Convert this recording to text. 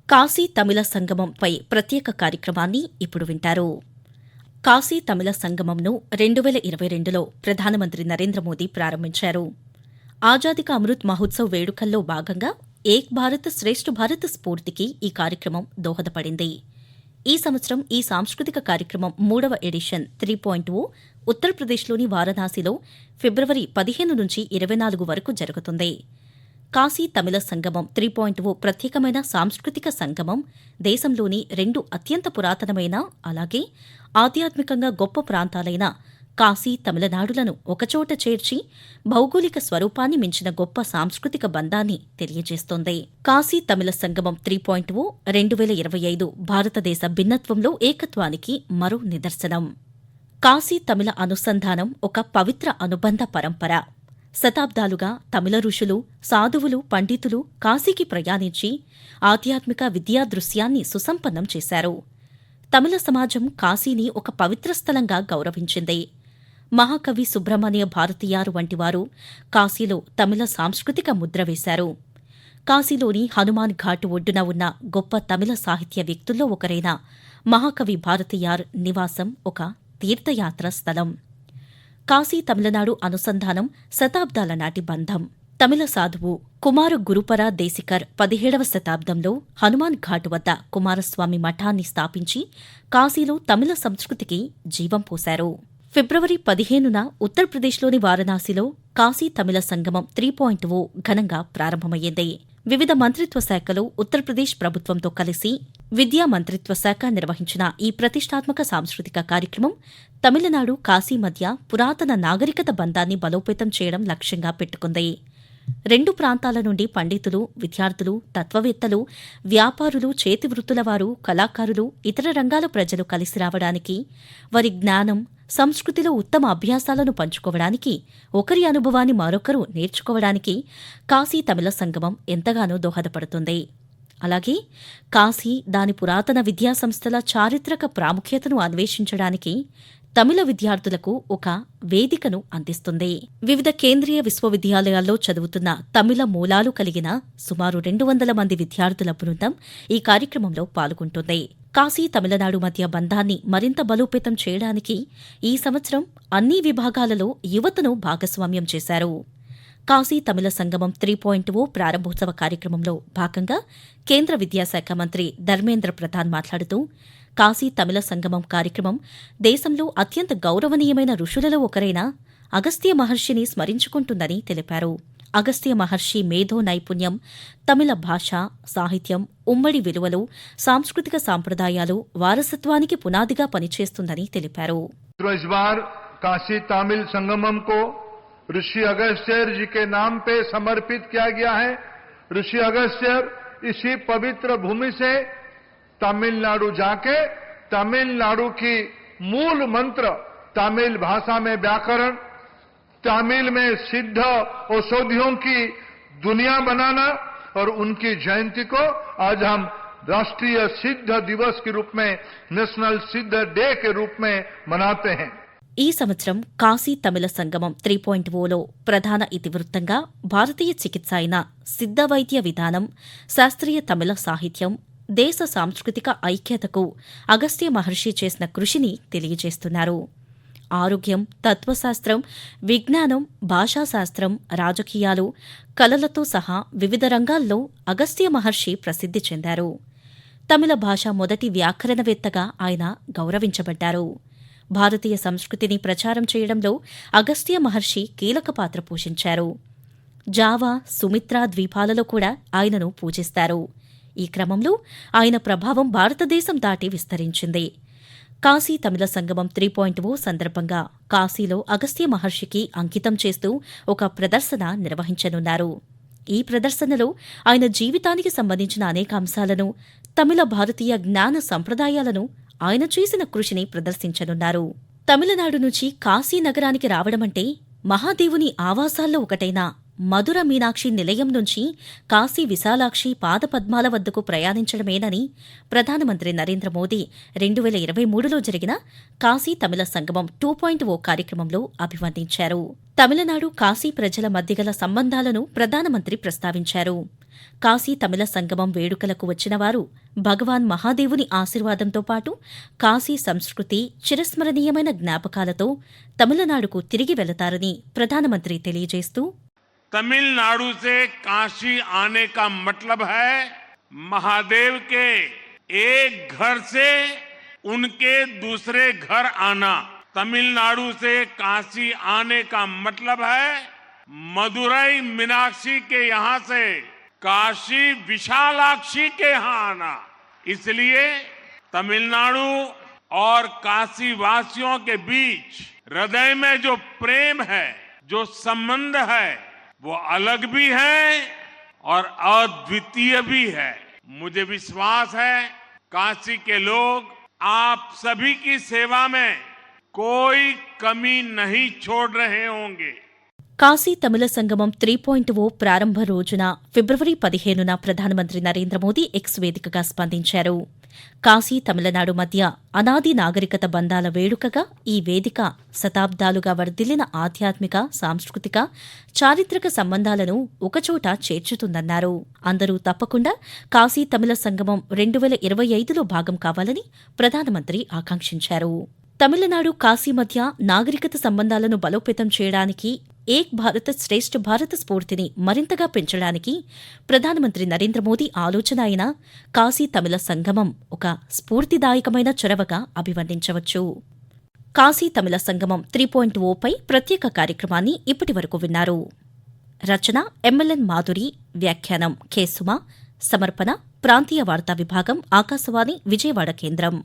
కాశీ తమిళ సంగమంపై ప్రత్యేక కార్యక్రమాన్ని ఇప్పుడు వింటారు. కాశీ తమిళ సంగమంను 2022లో ప్రధానమంత్రి నరేంద్ర మోదీ ప్రారంభించారు. ఆజాదీ కా అమృత్ మహోత్సవ్ వేడుకల్లో భాగంగా ఏక్ భారత్ శ్రేష్ఠ భారత్ స్ఫూర్తికి ఈ కార్యక్రమం దోహదపడింది. ఈ సంవత్సరం ఈ సాంస్కృతిక కార్యక్రమం 3వ ఎడిషన్ 3.0 ఉత్తరప్రదేశ్లోని వారణాసిలో ఫిబ్రవరి 15 నుంచి 24 వరకు జరుగుతుంది. కాశీ తమిళ సంగమం 3.0 ప్రత్యేకమైన సాంస్కృతిక సంగమం దేశంలోని 2 అత్యంత పురాతనమైన అలాగే ఆధ్యాత్మికంగా గొప్ప ప్రాంతాలైన కాశీ తమిళనాడులను ఒకచోట చేర్చి భౌగోళిక స్వరూపాన్ని మించిన గొప్ప సాంస్కృతిక బంధాన్ని తెలియజేస్తోంది. కాశీ తమిళ సంగమం 3.0 2025 భారతదేశ భిన్నత్వంలో ఏకత్వానికి మరో నిదర్శనం. కాశీ తమిళ అనుసంధానం ఒక పవిత్ర అనుబంధ పరంపర. శతాబ్దాలుగా తమిళ ఋషులు, సాధువులు, పండితులు కాశీకి ప్రయాణించి ఆధ్యాత్మిక విద్యా దృశ్యాన్ని సుసంపన్నం చేశారు. తమిళ సమాజం కాశీని ఒక పవిత్ర స్థలంగా గౌరవించింది. మహాకవి సుబ్రహ్మణ్య భారతియారు వంటివారు కాశీలో తమిళ సాంస్కృతిక ముద్ర వేశారు. కాశీలోని హనుమాన్ ఘాట్ ఒడ్డున ఉన్న గొప్ప తమిళ సాహిత్య వ్యక్తుల్లో ఒకరైన మహాకవి భారతియార్ నివాసం ఒక తీర్థయాత్ర స్థలం. కాశీ తమిళనాడు అనుసంధానం శతాబ్దాల నాటి బంధం. తమిళ సాధువు కుమార గురుపర దేశికర్ 17వ శతాబ్దంలో హనుమాన్ ఘాట్ వద్ద కుమారస్వామి మఠాన్ని స్థాపించి కాశీలో తమిళ సంస్కృతికి జీవం పోశారు. ఫిబ్రవరి 15న ఉత్తరప్రదేశ్లోని వారణాసిలో కాశీ తమిళ సంగమం 3.0 ఘనంగా ప్రారంభమయ్యింది. వివిధ మంత్రిత్వ శాఖలు ఉత్తరప్రదేశ్ ప్రభుత్వంతో కలిసి విద్యా మంత్రిత్వ శాఖ నిర్వహించిన ఈ ప్రతిష్టాత్మక సాంస్కృతిక కార్యక్రమం తమిళనాడు కాశీ మధ్య పురాతన నాగరికత బంధాన్ని బలోపేతం చేయడం లక్ష్యంగా పెట్టుకుంది. 2 ప్రాంతాల నుండి పండితులు, విద్యార్థులు, తత్వవేత్తలు, వ్యాపారులు, చేతివృత్తుల వారు, కళాకారులు, ఇతర రంగాల ప్రజలు కలిసి రావడానికి, వారి జ్ఞానం, సంస్కృతిలో ఉత్తమ అభ్యాసాలను పంచుకోవడానికి, ఒకరి అనుభవాన్ని మరొకరు నేర్చుకోవడానికి కాశీ తమిళ సంగమం ఎంతగానో దోహదపడుతుంది. అలాగే కాశీ దాని పురాతన విద్యా సంస్థల చారిత్రక ప్రాముఖ్యతను అన్వేషించడానికి తమిళ విద్యార్థులకు ఒక వేదికను అందిస్తుంది. వివిధ కేంద్రీయ విశ్వవిద్యాలయాల్లో చదువుతున్న తమిళ మూలాలు కలిగిన సుమారు 200 మంది విద్యార్థుల బృందం ఈ కార్యక్రమంలో పాల్గొంటుంది. కాశీ తమిళనాడు మధ్య బంధాన్ని మరింత బలోపేతం చేయడానికి ఈ సంవత్సరం అన్ని విభాగాలలో యువతను భాగస్వామ్యం చేశారు. కాశీ తమిళ సంగమం 3.0 ప్రారంభోత్సవ కార్యక్రమంలో భాగంగా కేంద్ర విద్యాశాఖ మంత్రి ధర్మేంద్ర ప్రధాన్ మాట్లాడుతూ కాశీ తమిళ సంగమం కార్యక్రమం దేశంలో అత్యంత గౌరవనీయమైన ఋషులలో ఒకరైన అగస్త్య మహర్షిని స్మరించుకుంటుందని తెలిపారు. అగస్త్య మహర్షి మేధో నైపుణ్యం, తమిళ భాష, సాహిత్యం, ఉమ్మడి విలువలు, సాంస్కృతిక సాంప్రదాయాలు వారసత్వానికి పునాదిగా పనిచేస్తుందని తెలిపారు. काशी तमिल संगमम को ऋषि अगस्त्यर जी के नाम पे समर्पित किया गया है. ऋषि अगस्त्यर इसी पवित्र भूमि से तमिलनाडु जाके तमिलनाडु की मूल मंत्र, तमिल भाषा में व्याकरण, तमिल में सिद्ध औषधियों की दुनिया बनाना और उनकी जयंती को आज हम राष्ट्रीय सिद्ध दिवस के रूप में, नेशनल सिद्ध डे के रूप में मनाते हैं. ఈ సంవత్సరం కాశీ తమిళ సంగమం 3.0లో ప్రధాన ఇతివృత్తంగా భారతీయ చికిత్స అయిన సిద్ధ వైద్య విధానం, శాస్త్రీయ తమిళ సాహిత్యం, దేశ సాంస్కృతిక ఐక్యతకు అగస్త్య మహర్షి చేసిన కృషిని తెలియజేస్తున్నారు. ఆరోగ్యం, తత్వశాస్త్రం, విజ్ఞానం, భాషాశాస్త్రం, రాజకీయాలు, కళలతో సహా వివిధ రంగాల్లో అగస్త్య మహర్షి ప్రసిద్ధి చెందారు. తమిళ భాష మొదటి వ్యాకరణవేత్తగా ఆయన గౌరవించబడ్డారు. భారతీయ సంస్కృతిని ప్రచారం చేయడంలో అగస్త్య మహర్షి కీలక పాత్ర పోషించారు. జావా, సుమిత్రా ద్వీపాలలో కూడా ఆయనను పూజిస్తారు. ఈ క్రమంలో ఆయన ప్రభావం భారతదేశం దాటి విస్తరించింది. కాశీ తమిళ సంగమం 3.0 సందర్భంగా కాశీలో అగస్త్య మహర్షికి అంకితం చేస్తూ ఒక ప్రదర్శన నిర్వహించనున్నారు. ఈ ప్రదర్శనలో ఆయన జీవితానికి సంబంధించిన అనేక అంశాలను, తమిళ భారతీయ జ్ఞాన సంప్రదాయాలను, ఆయన చేసిన కృషిని ప్రదర్శించనున్నారు. తమిళనాడు నుంచి కాశీ నగరానికి రావడమంటే మహాదేవుని ఆవాసాల్లో ఒకటైన మధుర మీనాక్షి నిలయం నుంచి కాశీ విశాలాక్షి పాదపద్మాల వద్దకు ప్రయాణించడమేనని ప్రధానమంత్రి నరేంద్ర మోదీ 2023లో జరిగిన కాశీ తమిళ సంగమం 2.0 కార్యక్రమంలో అభివర్ణించారు. తమిళనాడు కాశీ ప్రజల మధ్య గల సంబంధాలను ప్రధానమంత్రి ప్రస్తావించారు. కాశీ తమిళ సంగమం వేడుకలకు వచ్చిన వారు భగవాన్ మహాదేవుని ఆశీర్వాదంతో పాటు కాశీ సంస్కృతి చిరస్మరణీయమైన జ్ఞాపకాలతో తమిళనాడుకు తిరిగి వెళతారని ప్రధానమంత్రి తెలియజేస్తూ तमिलनाडु से काशी आने का मतलब है महादेव के एक घर से उनके दूसरे घर आना। तमिलनाडु से काशी आने का मतलब है मदुरई मीनाक्षी के यहाँ से काशी विशालाक्षी के यहाँ आना। इसलिए तमिलनाडु और काशी वासियों के बीच हृदय में जो प्रेम है, जो संबंध है, वो अलग भी है और अद्वितीय भी है। मुझे विश्वास है काशी के लोग आप सभी की सेवा में कोई कमी नहीं छोड़ रहे होंगे। కాశీ తమిళ సంగమం 3.0 ప్రారంభ రోజున ఫిబ్రవరి 15న ప్రధానమంత్రి నరేంద్ర మోదీ ఎక్స్ వేదికగా స్పందించారు. కాశీ తమిళనాడు మధ్య అనాది నాగరికత బంధాల వేడుకగా ఈ వేదిక శతాబ్దాలుగా వర్ధిల్లిన ఆధ్యాత్మిక, సాంస్కృతిక, చారిత్రక సంబంధాలను ఒకచోట చేర్చుతుందన్నారు. అందరూ తప్పకుండా కాశీ తమిళ సంగమం 2025లో భాగం కావాలని ప్రధానమంత్రి ఆకాంక్షించారు. తమిళనాడు కాశీ మధ్య నాగరికత సంబంధాలను బలోపేతం చేయడానికి ఏక్ భారత్ శ్రేష్ఠ భారత్ స్ఫూర్తిని మరింతగా పెంచడానికి ప్రధానమంత్రి నరేంద్ర మోదీ ఆలోచన అయిన కాశీ తమిళ సంగమం ఒక స్ఫూర్తిదాయకమైన చొరవగా అభివర్ణించవచ్చు. కాశీ తమిళ సంగమం 3.0పై ప్రత్యేక కార్యక్రమాన్ని ఇప్పటివరకు విన్నారు. రచన ఎంఎల్ఎన్ మాధురి, వ్యాఖ్యానం కె సుమ, సమర్పణ ప్రాంతీయ వార్తా విభాగం, ఆకాశవాణి విజయవాడ కేంద్రం.